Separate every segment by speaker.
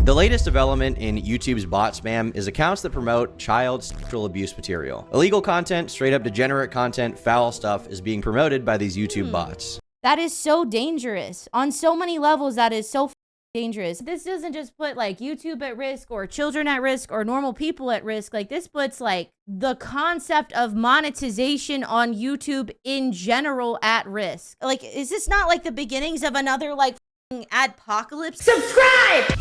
Speaker 1: The latest development in YouTube's bot spam is accounts that promote child sexual abuse material. Illegal content, straight up degenerate content, foul stuff is being promoted by these YouTube bots.
Speaker 2: That is so dangerous. On so many levels, that is so dangerous. This doesn't just put like YouTube at risk or children at risk or normal people at risk. Like this puts like the concept of monetization on YouTube in general at risk. Like, is this not like the beginnings of another like adpocalypse? Subscribe!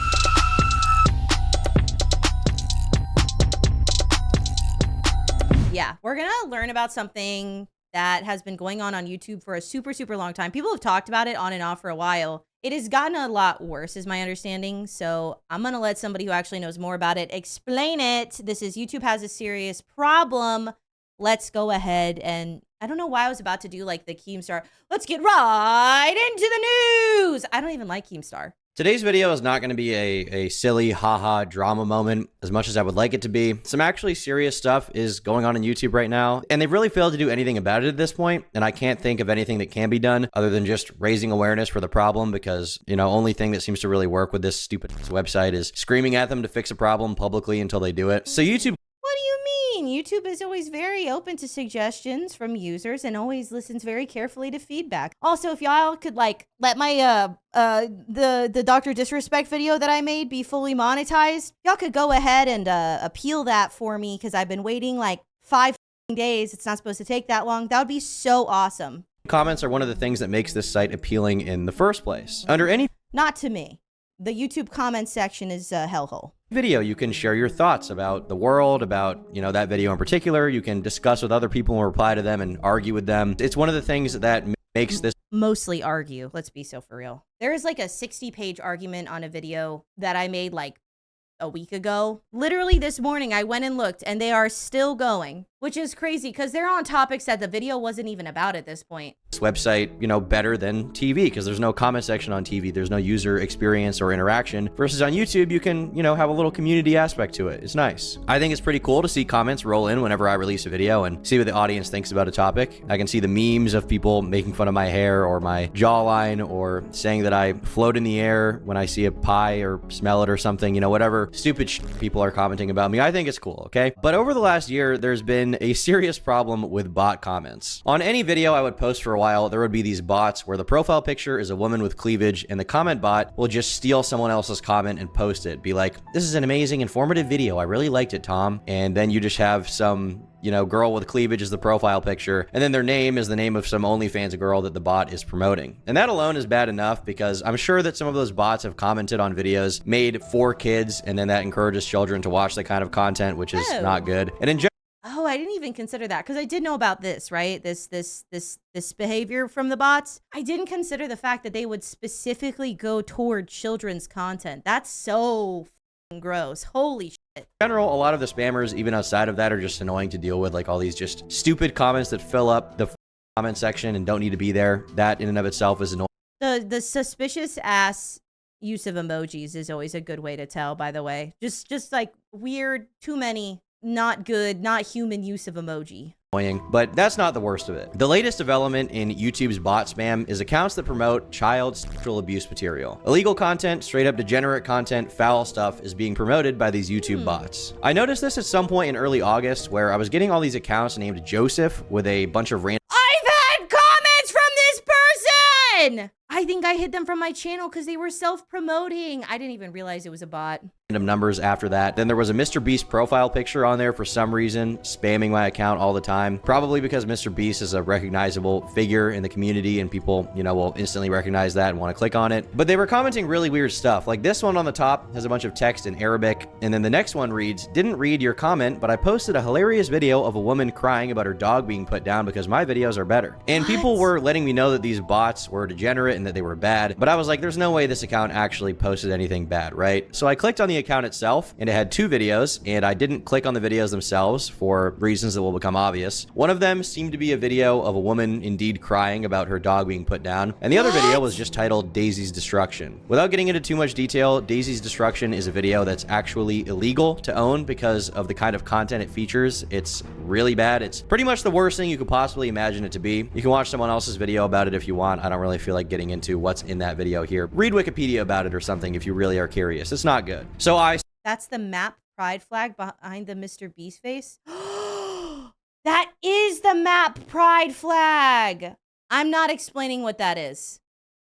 Speaker 2: Yeah, we're gonna learn about something that has been going on YouTube for a super long time. People have talked about it on and off for a while. It has gotten a lot worse, is my understanding. So I'm going to let somebody who actually knows more about it explain it. This is YouTube has a serious problem. Let's go ahead and I don't know why I was about to do like the Keemstar. Let's get right into the news. I don't even like Keemstar.
Speaker 1: Today's video is not going to be a silly haha drama moment as much as I would like it to be. Some actually serious stuff is going on YouTube right now, and they've really failed to do anything about it at this point, and I can't think of anything that can be done other than just raising awareness for the problem because, you know, only thing that seems to really work with this stupid website is screaming at them to fix a problem publicly until they do it. So YouTube...
Speaker 2: What do you mean? YouTube is always very open to suggestions from users and always listens very carefully to feedback. Also, if y'all could like let my the Dr. Disrespect video that I made be fully monetized, y'all could go ahead and appeal that for me because I've been waiting like 5 days. It's not supposed to take that long. That would be so awesome.
Speaker 1: Comments are one of the things that makes this site appealing in the first place. Under any...
Speaker 2: Not to me. The YouTube comment section is a hellhole.
Speaker 1: Video, you can share your thoughts about the world, about, you know, that video in particular. You can discuss with other people and reply to them and argue with them. It's one of the things that makes this...
Speaker 2: Mostly argue. Let's be so for real. There is like a 60-page argument on a video that I made like a week ago. Literally this morning, I went and looked and they are still going, which is crazy because they're on topics that the video wasn't even about at this point.
Speaker 1: This website, you know, better than TV because there's no comment section on TV. There's no user experience or interaction versus on YouTube, you can, you know, have a little community aspect to it. It's nice. I think it's pretty cool to see comments roll in whenever I release a video and see what the audience thinks about a topic. I can see the memes of people making fun of my hair or my jawline or saying that I float in the air when I see a pie or smell it or something, you know, whatever stupid shit people are commenting about me. I think it's cool, okay? But over the last year, there's been a serious problem with bot comments. On any video I would post for a while, there would be these bots where the profile picture is a woman with cleavage and the comment bot will just steal someone else's comment and post it. Be like, this is an amazing, informative video. I really liked it, Tom. And then you just have some, you know, girl with cleavage as the profile picture, and then their name is the name of some OnlyFans girl that the bot is promoting. And that alone is bad enough because I'm sure that some of those bots have commented on videos made for kids, and then that encourages children to watch that kind of content, which is not good. And in general,
Speaker 2: oh, I didn't even consider that because I did know about this, right? This behavior from the bots. I didn't consider the fact that they would specifically go toward children's content. That's so gross. Holy shit.
Speaker 1: in general, a lot of the spammers, even outside of that, are just annoying to deal with. Like all these just stupid comments that fill up the comment section and don't need to be there. That in and of itself is annoying.
Speaker 2: The suspicious ass use of emojis is always a good way to tell, by the way. Just like weird, too many, not good, not human use of emoji.
Speaker 1: But that's not the worst of it. The latest development in YouTube's bot spam is accounts that promote child sexual abuse material. Illegal content, straight up degenerate content, foul stuff is being promoted by these YouTube bots. I noticed this at some point in early August where I was getting all these accounts named Joseph with a bunch of random...
Speaker 2: I've had comments from this person! I think I hid them from my channel because they were self-promoting. I didn't even realize it was a bot.
Speaker 1: Numbers after that. Then there was a Mr. Beast profile picture on there for some reason, spamming my account all the time. Probably because Mr. Beast is a recognizable figure in the community and people, you know, will instantly recognize that and want to click on it. But they were commenting really weird stuff. Like this one on the top has a bunch of text in Arabic. And then the next one reads, didn't read your comment, but I posted a hilarious video of a woman crying about her dog being put down because my videos are better. And people were letting me know that these bots were degenerate and that they were bad. But I was like, there's no way this account actually posted anything bad, right? So I clicked on the account itself and it had two videos, and I didn't click on the videos themselves for reasons that will become obvious. One of them seemed to be a video of a woman indeed crying about her dog being put down, and the other video was just titled Daisy's Destruction. Without getting into too much detail, Daisy's Destruction is a video that's actually illegal to own because of the kind of content it features. It's really bad. It's pretty much the worst thing you could possibly imagine it to be. You can watch someone else's video about it if you want. I don't really feel like getting into into what's in that video here. Read Wikipedia about it or something if you really are curious. It's not good. So
Speaker 2: That's the map pride flag behind the Mr. Beast face. That is the map pride flag. I'm not explaining what that is.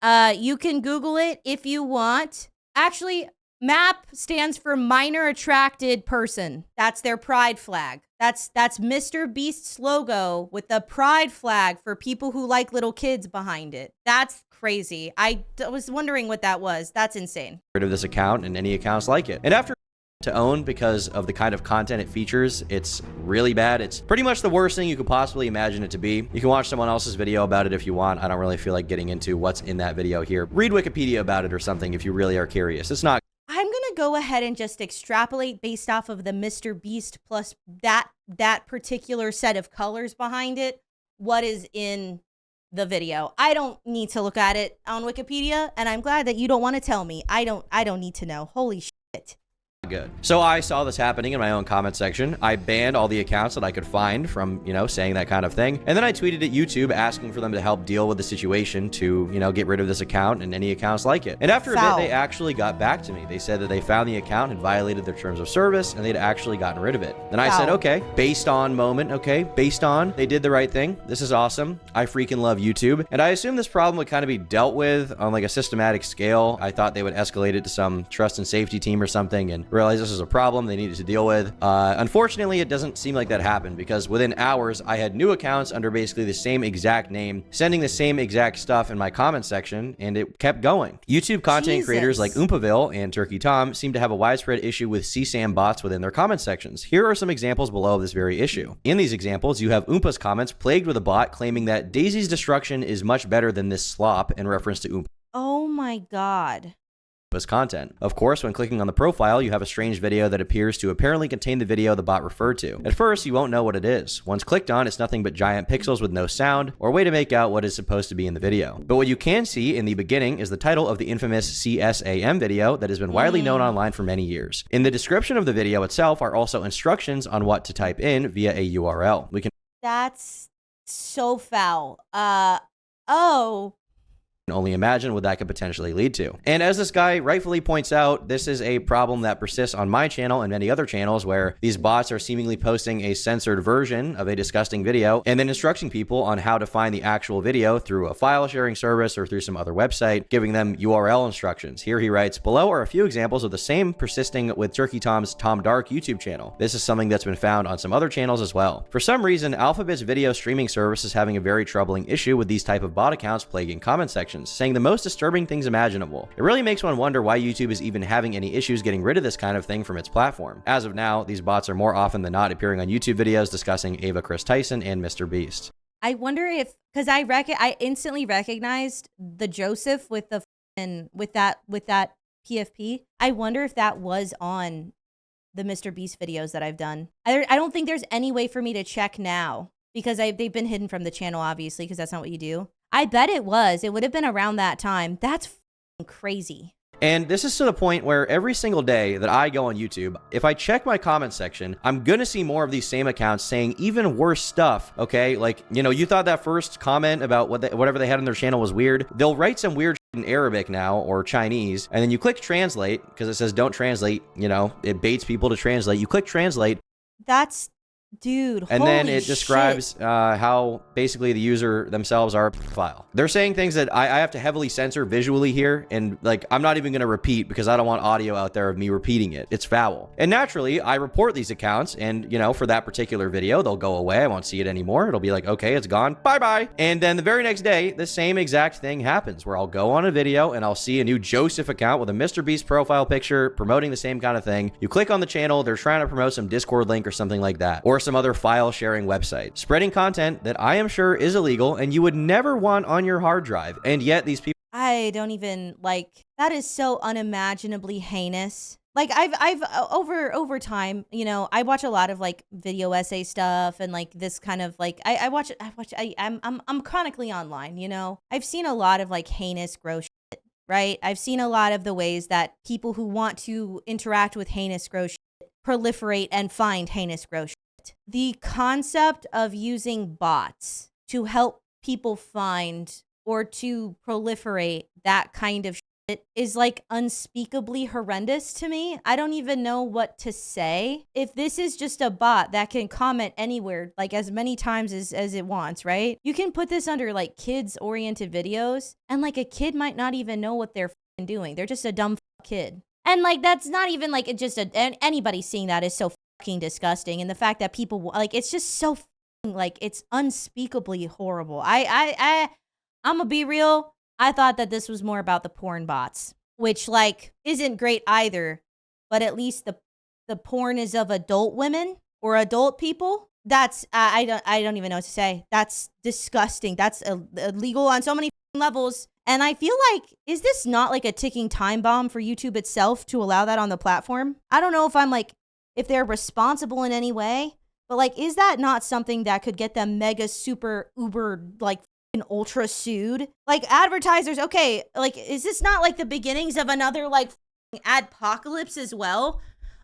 Speaker 2: You can Google it if you want. Actually, MAP stands for minor attracted person. That's their pride flag. That's Mr. Beast's logo with the pride flag for people who like little kids behind it. That's crazy. I was wondering what that was. That's insane.
Speaker 1: rid of this account and any accounts like it. And after to own because of the kind of content it features, it's really bad. It's pretty much the worst thing you could possibly imagine it to be. You can watch someone else's video about it if you want. I don't really feel like getting into what's in that video here. Read Wikipedia about it or something if you really are curious. It's not.
Speaker 2: I'm gonna go ahead and just extrapolate based off of the Mr. Beast plus that particular set of colors behind it, what is in the video. I don't need to look at it on Wikipedia, and I'm glad that you don't want to tell me. I don't need to know. Holy shit.
Speaker 1: Good. So I saw this happening in my own comment section. I banned all the accounts that I could find from, saying that kind of thing. And then I tweeted at YouTube asking for them to help deal with the situation to, get rid of this account and any accounts like it. And after a bit, they actually got back to me. They said that they found the account had violated their terms of service and they'd actually gotten rid of it. Then I said, okay, based on moment, okay, based on, they did the right thing. This is awesome. I freaking love YouTube. And I assumed this problem would kind of be dealt with on like a systematic scale. I thought they would escalate it to some trust and safety team or something and realized this was a problem they needed to deal with. Unfortunately, it doesn't seem like that happened because within hours, I had new accounts under basically the same exact name, sending the same exact stuff in my comment section, and it kept going. YouTube content creators like Oompaville and Turkey Tom seem to have a widespread issue with CSAM bots within their comment sections. Here are some examples below of this very issue. In these examples, you have Oompa's comments plagued with a bot claiming that Daisy's destruction is much better than this slop in reference to Oompa.
Speaker 2: Oh my god.
Speaker 1: Content. Of course, when clicking on the profile, you have a strange video that appears to apparently contain the video the bot referred to. At first, you won't know what it is. Once clicked on, it's nothing but giant pixels with no sound or way to make out what is supposed to be in the video. But what you can see in the beginning is the title of the infamous CSAM video that has been widely known online for many years. In the description of the video itself are also instructions on what to type in via a URL.
Speaker 2: That's so foul. Oh.
Speaker 1: Only imagine what that could potentially lead to. And as this guy rightfully points out, this is a problem that persists on my channel and many other channels where these bots are seemingly posting a censored version of a disgusting video and then instructing people on how to find the actual video through a file sharing service or through some other website, giving them URL instructions. Here he writes, below are a few examples of the same persisting with Turkey Tom's Tom Dark YouTube channel. This is something that's been found on some other channels as well. For some reason, Alphabet's video streaming service is having a very troubling issue with these type of bot accounts plaguing comment sections, saying the most disturbing things imaginable. It really makes one wonder why YouTube is even having any issues getting rid of this kind of thing from its platform. As of now, these bots are more often than not appearing on YouTube videos discussing Ava Chris Tyson and Mr. Beast.
Speaker 2: I wonder if, because I instantly recognized the Joseph with the with that PFP. I wonder if that was on the Mr. Beast videos that I've done. I don't think there's any way for me to check now because they've been hidden from the channel, obviously, because that's not what you do. I bet it was. It would have been around that time. That's crazy.
Speaker 1: And this is to the point where every single day that I go on YouTube, if I check my comment section, I'm gonna see more of these same accounts saying even worse stuff, okay? Like, you thought that first comment about whatever they had on their channel was weird. They'll write some weird in Arabic now or Chinese, and then you click translate because it says don't translate, it baits people to translate. You click translate.
Speaker 2: That's dude,
Speaker 1: and then it describes how basically the user themselves are a file. They're saying things that I have to heavily censor visually here, and like I'm not even going to repeat because I don't want audio out there of me repeating it. It's foul. And naturally, I report these accounts, and for that particular video, they'll go away. I won't see it anymore. It'll be like, okay, it's gone. Bye-bye. And then the very next day, the same exact thing happens where I'll go on a video and I'll see a new Joseph account with a Mr. Beast profile picture promoting the same kind of thing. You click on the channel, they're trying to promote some Discord link or something like that, or some other file sharing website, spreading content that I am sure is illegal and you would never want on your hard drive. And yet these people,
Speaker 2: I don't even that is so unimaginably heinous. Like I've over time, I watch a lot of video essay stuff and this kind of I'm chronically online, I've seen a lot of heinous gross shit, right? I've seen a lot of the ways that people who want to interact with heinous gross shit proliferate and find heinous gross shit. The concept of using bots to help people find or to proliferate that kind of shit is like unspeakably horrendous to me. I don't even know what to say. If this is just a bot that can comment anywhere, like as many times as it wants, right? You can put this under like kids oriented videos, and like a kid might not even know what they're doing. They're just a dumb kid. And like, that's not even like it just anybody seeing that is so fucking disgusting. And the fact that people like, it's just so like, it's unspeakably horrible. I'm gonna be real. I thought that this was more about the porn bots, which like isn't great either, but at least the porn is of adult women or adult people. That's I don't even know what to say. That's disgusting. That's illegal on so many levels. And I feel like, is this not like a ticking time bomb for YouTube itself to allow that on the platform? I don't know if they're responsible in any way, but like, is that not something that could get them mega super uber like ultra sued? Like advertisers, okay, like is this not like the beginnings of another like adpocalypse as well?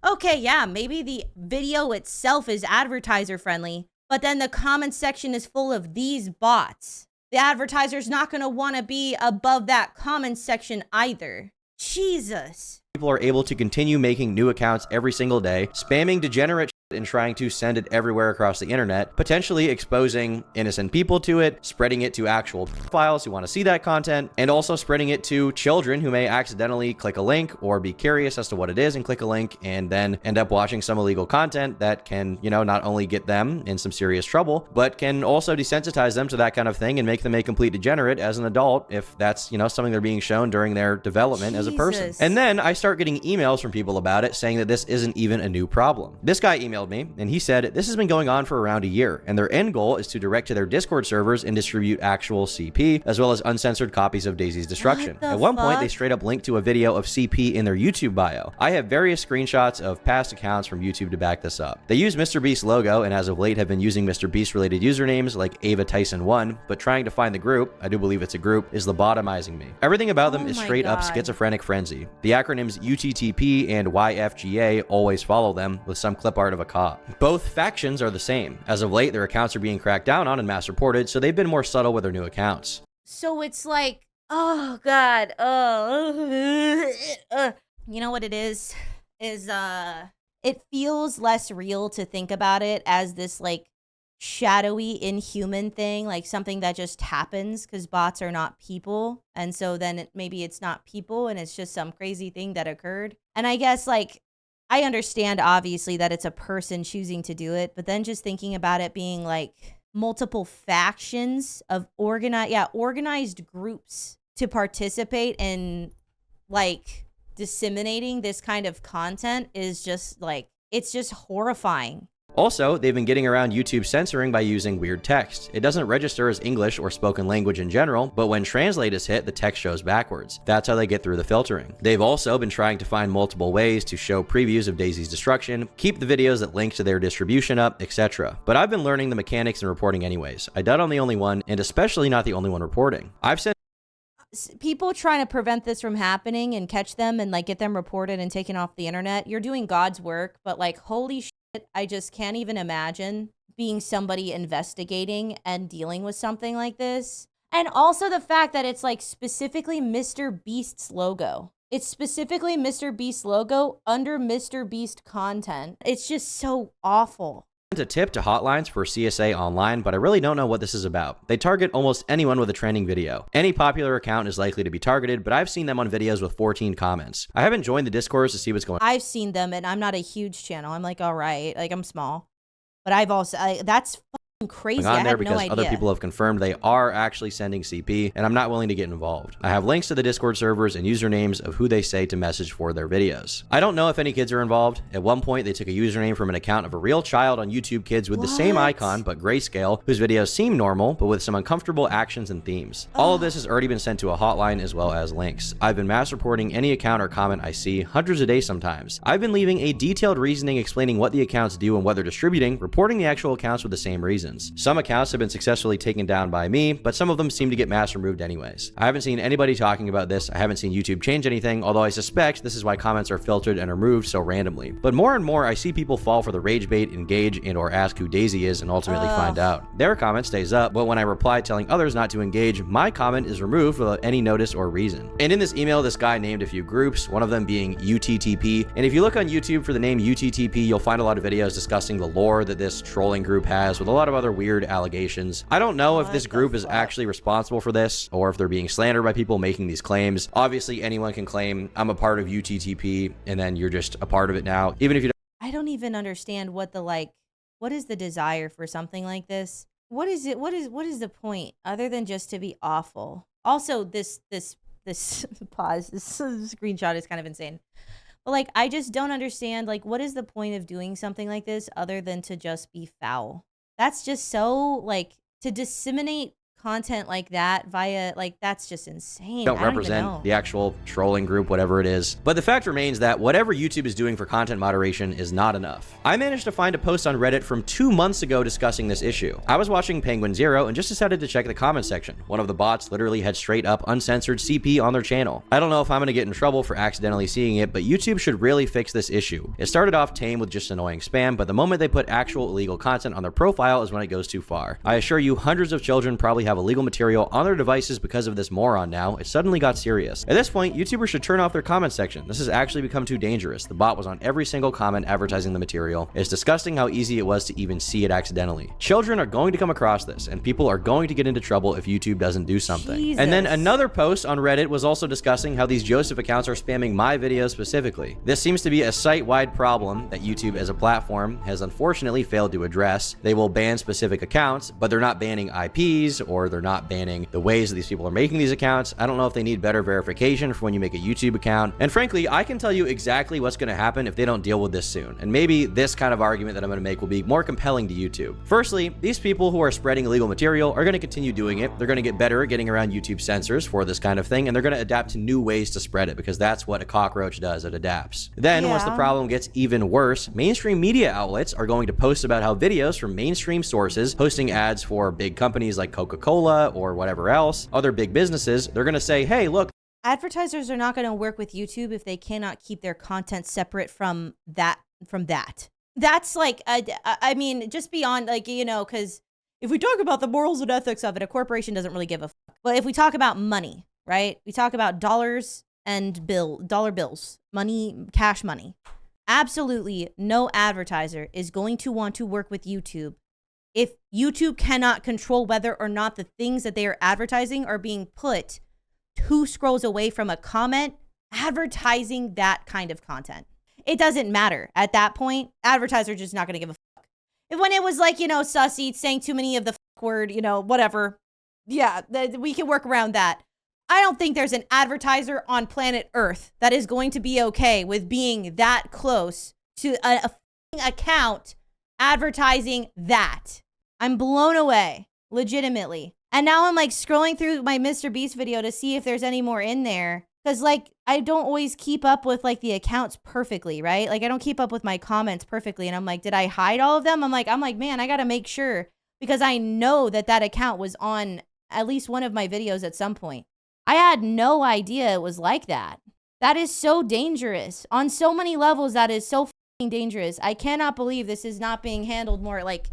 Speaker 2: Okay, yeah, maybe the video itself is advertiser friendly, but then the comment section is full of these bots. The advertiser's not going to want to be above that comment section either. Jesus.
Speaker 1: People are able to continue making new accounts every single day, spamming degenerate and trying to send it everywhere across the internet, potentially exposing innocent people to it, spreading it to actual files who want to see that content, and also spreading it to children who may accidentally click a link or be curious as to what it is and click a link and then end up watching some illegal content that can, you know, not only get them in some serious trouble, but can also desensitize them to that kind of thing and make them a complete degenerate as an adult if that's, you know, something they're being shown during their development as a person. And then I start getting emails from people about it saying that this isn't even a new problem. This guy emailed me and he said this has been going on for around a year and their end goal is to direct to their Discord servers and distribute actual CP as well as uncensored copies of Daisy's Destruction. At one point they straight up linked to a video of CP in their YouTube bio. I have various screenshots of past accounts from YouTube to back this up. They use MrBeast logo and as of late have been using MrBeast related usernames like Ava Tyson 1, but trying to find the group, I do believe it's a group, is lobotomizing me. Everything about them is straight up schizophrenic frenzy. The acronyms UTTP and YFGA always follow them with some clip art of a cop. Both factions are the same. As of late, their accounts are being cracked down on and mass reported, so they've been more subtle with their new accounts.
Speaker 2: So it's like, oh God, you know what it is it feels less real to think about it as this like shadowy inhuman thing, like something that just happens because bots are not people, and so then maybe it's not people and it's just some crazy thing that occurred. And I guess like I understand obviously that it's a person choosing to do it, but then just thinking about it being like multiple factions of organized groups to participate in like disseminating this kind of content is just like, it's just horrifying.
Speaker 1: Also, they've been getting around YouTube censoring by using weird text. It doesn't register as English or spoken language in general, but when translate is hit, the text shows backwards. That's how they get through the filtering. They've also been trying to find multiple ways to show previews of Daisy's Destruction, keep the videos that link to their distribution up, etc. But I've been learning the mechanics and reporting anyways. I doubt I'm the only one, and especially not the only one reporting. I've sent
Speaker 2: people trying to prevent this from happening and catch them and like get them reported and taken off the internet. You're doing God's work, but like holy shit, I just can't even imagine being somebody investigating and dealing with something like this. And also the fact that it's like specifically Mr. Beast's logo. It's specifically Mr. Beast's logo under Mr. Beast content. It's just so awful.
Speaker 1: A tip to hotlines for CSA online, but I really don't know what this is about. They target almost anyone with a trending video. Any popular account is likely to be targeted, but I've seen them on videos with 14 comments. I haven't joined the Discourse to see what's going on.
Speaker 2: I've seen them, and I'm not a huge channel. I'm like, all right, like I'm small. But I've also, that's fucking crazy. I had
Speaker 1: because
Speaker 2: no idea.
Speaker 1: Other people have confirmed they are actually sending CP, and I'm not willing to get involved. I have links to the Discord servers and usernames of who they say to message for their videos. I don't know if any kids are involved. At one point, they took a username from an account of a real child on YouTube Kids with the same icon, but grayscale, whose videos seem normal, but with some uncomfortable actions and themes. All of this has already been sent to a hotline as well as links. I've been mass reporting any account or comment I see, hundreds a day sometimes. I've been leaving a detailed reasoning explaining what the accounts do and what they're distributing, reporting the actual accounts with the same reason. reasons. Some accounts have been successfully taken down by me, but some of them seem to get mass removed anyways. I haven't seen anybody talking about this. I haven't seen YouTube change anything, although I suspect this is why comments are filtered and removed so randomly. But more and more, I see people fall for the rage bait, engage, and or ask who Daisy is and ultimately find out. Their comment stays up, but when I reply telling others not to engage, my comment is removed without any notice or reason. And in this email, this guy named a few groups, one of them being UTTP. And if you look on YouTube for the name UTTP, you'll find a lot of videos discussing the lore that this trolling group has with a lot of other weird allegations. I don't know if this group is actually responsible for this or if they're being slandered by people making these claims. Obviously, anyone can claim I'm a part of UTTP and then you're just a part of it now, even if you don't.
Speaker 2: I don't even understand what what is the desire for something like this? What is it? What is the point other than just to be awful? Also, this pause, this screenshot is kind of insane. But like, I just don't understand, like, what is the point of doing something like this other than to just be foul? That's just so, like, to disseminate content like that via, like, that's just insane.
Speaker 1: Don't represent the actual trolling group, whatever it is. But the fact remains that whatever YouTube is doing for content moderation is not enough. I managed to find a post on Reddit from 2 months ago discussing this issue. I was watching Penguin Zero and just decided to check the comment section. One of the bots literally had straight up uncensored CP on their channel. I don't know if I'm gonna get in trouble for accidentally seeing it, but YouTube should really fix this issue. It started off tame with just annoying spam, but the moment they put actual illegal content on their profile is when it goes too far. I assure you, hundreds of children probably have illegal material on their devices because of this moron now. It suddenly got serious. At this point, YouTubers should turn off their comment section. This has actually become too dangerous. The bot was on every single comment advertising the material. It's disgusting how easy it was to even see it accidentally. Children are going to come across this, and people are going to get into trouble if YouTube doesn't do something.
Speaker 2: Jesus.
Speaker 1: And then another post on Reddit was also discussing how these Joseph accounts are spamming my videos specifically. This seems to be a site-wide problem that YouTube as a platform has unfortunately failed to address. They will ban specific accounts, but they're not banning IPs, or they're not banning the ways that these people are making these accounts. I don't know if they need better verification for when you make a YouTube account. And frankly, I can tell you exactly what's going to happen if they don't deal with this soon. And maybe this kind of argument that I'm going to make will be more compelling to YouTube. Firstly, these people who are spreading illegal material are going to continue doing it. They're going to get better at getting around YouTube censors for this kind of thing, and they're going to adapt to new ways to spread it, because that's what a cockroach does. It adapts. Then once the problem gets even worse, mainstream media outlets are going to post about how videos from mainstream sources posting ads for big companies like Coca-Cola or whatever else, other big businesses, they're going to say, hey, look.
Speaker 2: Advertisers are not going to work with YouTube if they cannot keep their content separate from that. That's like, I mean, just beyond, like, you know, because if we talk about the morals and ethics of it, a corporation doesn't really give a fuck. But if we talk about money, right? We talk about dollars and dollar bills, money, cash money. Absolutely no advertiser is going to want to work with YouTube if YouTube cannot control whether or not the things that they are advertising are being put 2 scrolls away from a comment advertising that kind of content. It doesn't matter. At that point, advertisers are just not going to give a fuck. If when it was like, you know, sussy, saying too many of the fuck word, you know, whatever. Yeah, we can work around that. I don't think there's an advertiser on planet Earth that is going to be okay with being that close to a account advertising that. I'm blown away, legitimately. And now I'm like scrolling through my Mr. Beast video to see if there's any more in there. Cause like, I don't always keep up with like the accounts perfectly, right? Like I don't keep up with my comments perfectly. And I'm like, did I hide all of them? I'm like, man, I gotta make sure, because I know that that account was on at least one of my videos at some point. I had no idea it was like that. That is so dangerous. On so many levels, that is so fucking dangerous. I cannot believe this is not being handled more. Like,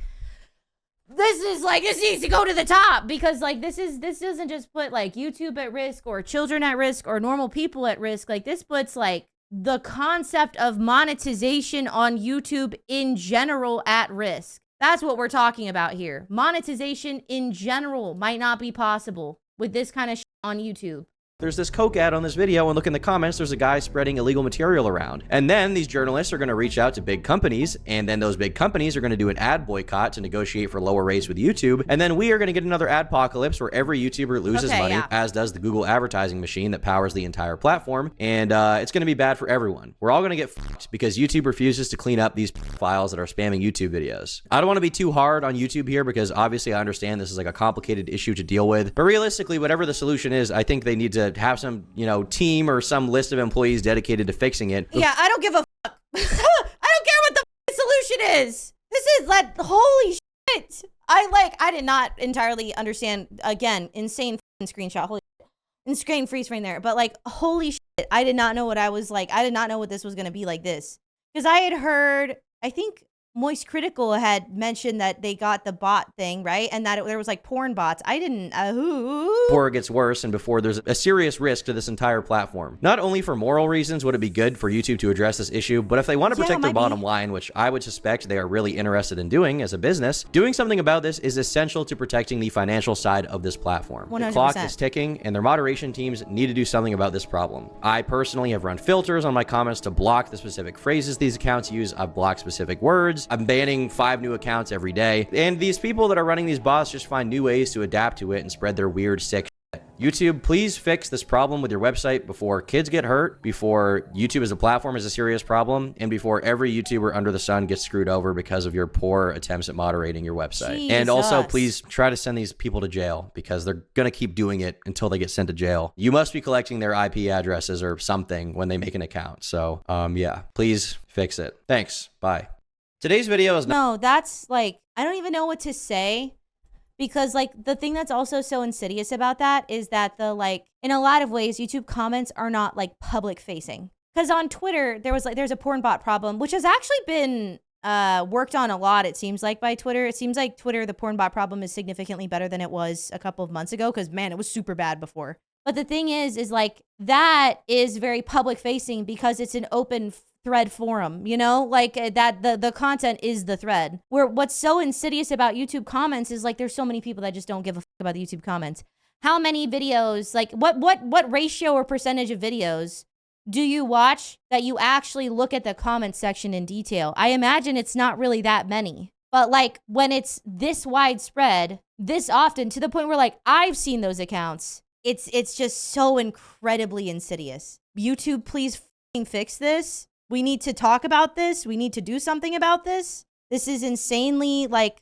Speaker 2: this needs to go to the top, because like this doesn't just put like YouTube at risk or children at risk or normal people at risk. Like this puts like the concept of monetization on YouTube in general at risk. That's what we're talking about here. Monetization in general might not be possible with this kind of shit on YouTube.
Speaker 1: There's this Coke ad on this video, and look in the comments, there's a guy spreading illegal material around. And then these journalists are going to reach out to big companies, and then those big companies are going to do an ad boycott to negotiate for lower rates with YouTube. And then we are going to get another adpocalypse where every YouTuber loses money, as does the Google advertising machine that powers the entire platform. And it's going to be bad for everyone. We're all going to get fucked because YouTube refuses to clean up these files that are spamming YouTube videos. I don't want to be too hard on YouTube here, because obviously I understand this is like a complicated issue to deal with. But realistically, whatever the solution is, I think they need to have some, you know, team or some list of employees dedicated to fixing it.
Speaker 2: Yeah, I don't give a fuck. I don't care what the solution is. This is like, holy shit. I did not entirely understand. Again, insane screenshot. Holy shit. Insane freeze frame there. But like, holy shit, I did not know what I was like. I did not know what this was going to be like this. Because I had heard, I think Moist Critical had mentioned that they got the bot thing, right? And that there was like porn bots. I didn't,
Speaker 1: Before it gets worse and before there's a serious risk to this entire platform. Not only for moral reasons would it be good for YouTube to address this issue, but if they want to protect their bottom line, which I would suspect they are really interested in doing as a business, doing something about this is essential to protecting the financial side of this platform.
Speaker 2: 100%.
Speaker 1: The clock is ticking and their moderation teams need to do something about this problem. I personally have run filters on my comments to block the specific phrases these accounts use. I've blocked specific words. I'm banning 5 new accounts every day. And these people that are running these bots just find new ways to adapt to it and spread their weird, sick shit. YouTube, please fix this problem with your website before kids get hurt, before YouTube as a platform is a serious problem, and before every YouTuber under the sun gets screwed over because of your poor attempts at moderating your website.
Speaker 2: Jesus.
Speaker 1: And also, please try to send these people to jail because they're going to keep doing it until they get sent to jail. You must be collecting their IP addresses or something when they make an account. So, yeah, please fix it. Thanks. Bye. Today's video is
Speaker 2: no, that's like, I don't even know what to say, because like the thing that's also so insidious about that is that in a lot of ways, YouTube comments are not like public facing. Because on Twitter, there's a porn bot problem, which has actually been worked on a lot, it seems like, by Twitter. It seems like Twitter, the porn bot problem is significantly better than it was a couple of months ago, because man, it was super bad before. But the thing is like, that is very public facing because it's an open thread forum, you know, like that the content is the thread. Where what's so insidious about YouTube comments is like, there's so many people that just don't give a fuck about the YouTube comments. How many videos, like what ratio or percentage of videos do you watch that you actually look at the comment section in detail? I imagine it's not really that many. But like when it's this widespread, this often, to the point where like I've seen those accounts, it's just so incredibly insidious. YouTube, please fix this. We need to talk about this. We need to do something about this. This is insanely like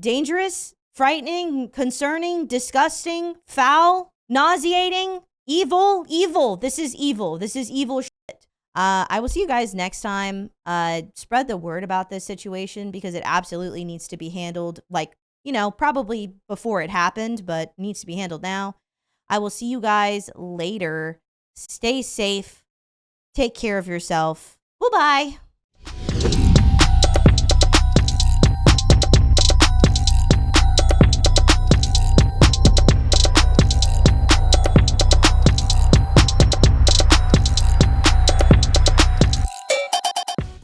Speaker 2: dangerous, frightening, concerning, disgusting, foul, nauseating, evil. This is evil. This is evil shit. I will see you guys next time. Spread the word about this situation because it absolutely needs to be handled, like, you know, probably before it happened, but needs to be handled now. I will see you guys later. Stay safe. Take care of yourself. Bye-bye.